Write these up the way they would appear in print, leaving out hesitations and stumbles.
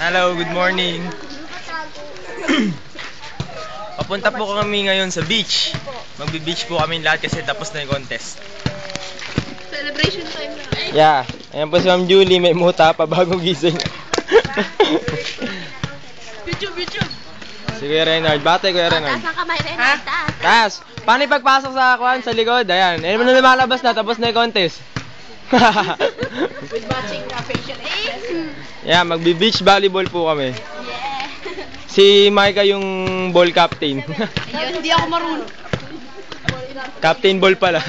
Hello, good morning. Papunta po kami ngayon sa beach. Magbe-beach po kami lahat kasi tapos na yung contest. Celebration time na. Yeah. Ayan po si Ma'am Julie, may muta pa bagong gising. YouTube. Si Kuya Renard. Bate, Kuya Renard. Taas ang kamay, Renard. Taas. Paano ipagpasok sa kwan sa likod? Ayan. Ayan mo na lumalabas na, tapos na yung contest. With matching facial expression. Yeah, magbe-beach volleyball po kami. Yeah. Si Micah yung ball captain. Ayun, hindi ako marunong. Captain ball pala.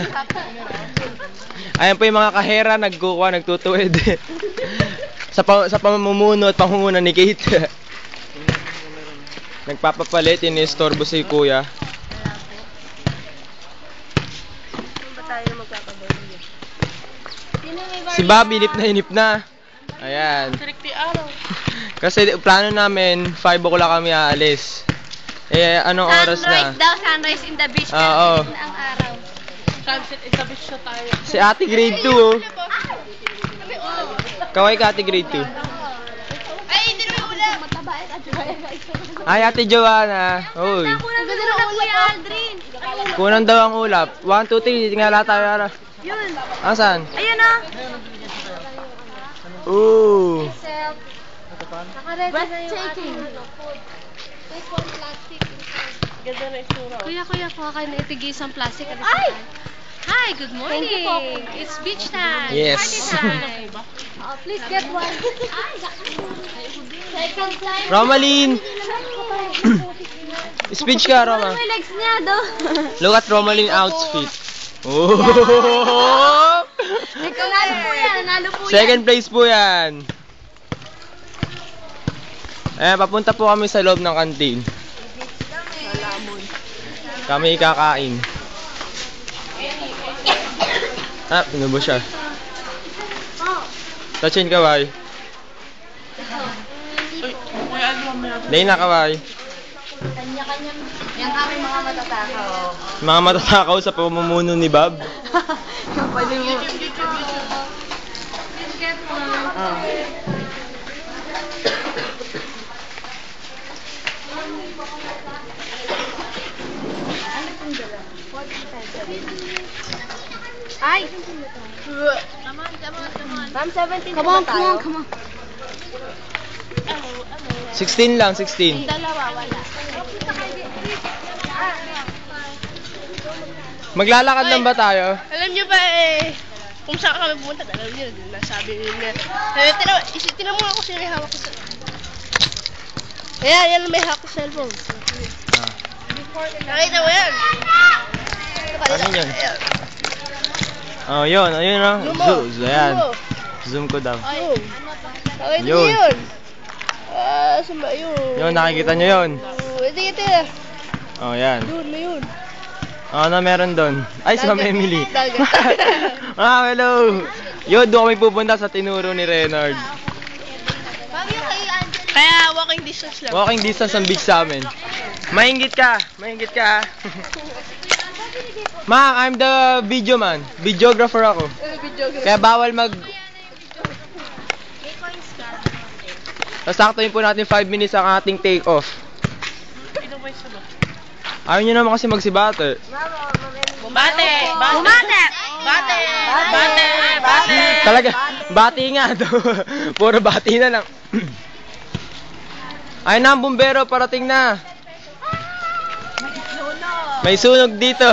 Ayan po yung mga kahera, nagtutuwid. sa pamumuno at pangunguna ni Kate. Nagpapapalit, inistorbo si Kuya. Si Bobby, hinip na. Ayan. Kasi plano namin, 5 o'clock kami aalis. Eh, anong oras na? Sunrise daw, sunrise in the beach. Oo. Ang araw. Sunset in the beach na tayo. Si ate grade 2, oh. Kaway ka ate grade 2. Ay, hindi naman ulam. Ay, ate Joanna. Oy. Ang ganda ng Kuya Aldrin. Kunan daw ang ulap. 1, 2, 3. Tingnan lahat tayo. Yun. Asan? Ayun na. Ooh. Breathtaking. Ganda na isura. Kuya, kuha kayo na itigis ang plastic. Ay! Hi, good morning. It's beach time. Yes. Party time. Please get one. Romaline. Speech ka, Roma. May legs niya, do. Look at Romaline outfit. Oh. Nalo po yan. Second place po yan. Papunta po kami sa loob ng kantin. Kami kakain. Pinubo siya. Touchin kaway. Day na kaway. Kanya-kanya. Yan kami mga matatakaw. Mga matatakaw sa pamumuno ni Bob. Pwede mo. Get one. Ay! Come on. Ma'am, 17 come on. 16 lang, 16. Dalawa, wala. Maglalakad lang ba tayo? Alam niyo ba kung saan kami pumunta, alam niyo, nasabi niya. Tinan mo ako sino may hawak ko sa... Yan may hawak ko sa cellphone. Nakita mo yan? Ano yun? Oh, yun, ayun o. Ayan. Zoom ko daw. Nakita niyo Yun. yun? Saan ba yun? Yun, nakikita nyo yun. Ito. Oh, yan. Doon, may yun. Ano meron doon? Ay, si Ma'am Emily. Dagat. Hello. Yun, doon kami pupunta sa tinuro ni Renard. Kaya walking distance lang. Walking distance ang beach sa amin. Maingit ka. Ma'am, I'm the video man. Videographer ako. Kaya bawal mag... Sasaktuhin po natin 5 minutes ang ating take off. Ayaw nyo naman kasi magsibate. Bate! Talaga, bati nga to. Puro bati na lang. Ayun na ang bumbero, parating na. May sunog dito.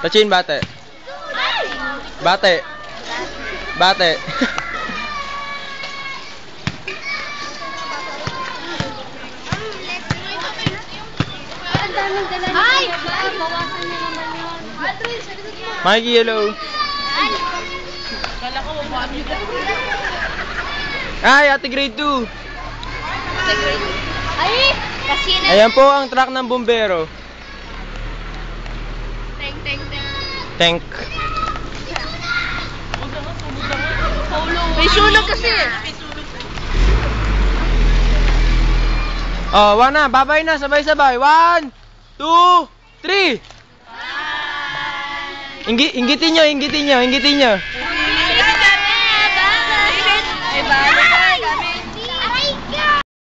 Tachin, bate. Ay! Bawasan niya naman yun. Mikey, hello. Kala ko mabami ka. Ay, ate grade 2. Ay! Kasi na. Ayan po ang truck ng bumbero. Tank. May sunog kasi. Oh, wala na. Babay na. Sabay-sabay. 1, 2, 3. Inggitin nyo.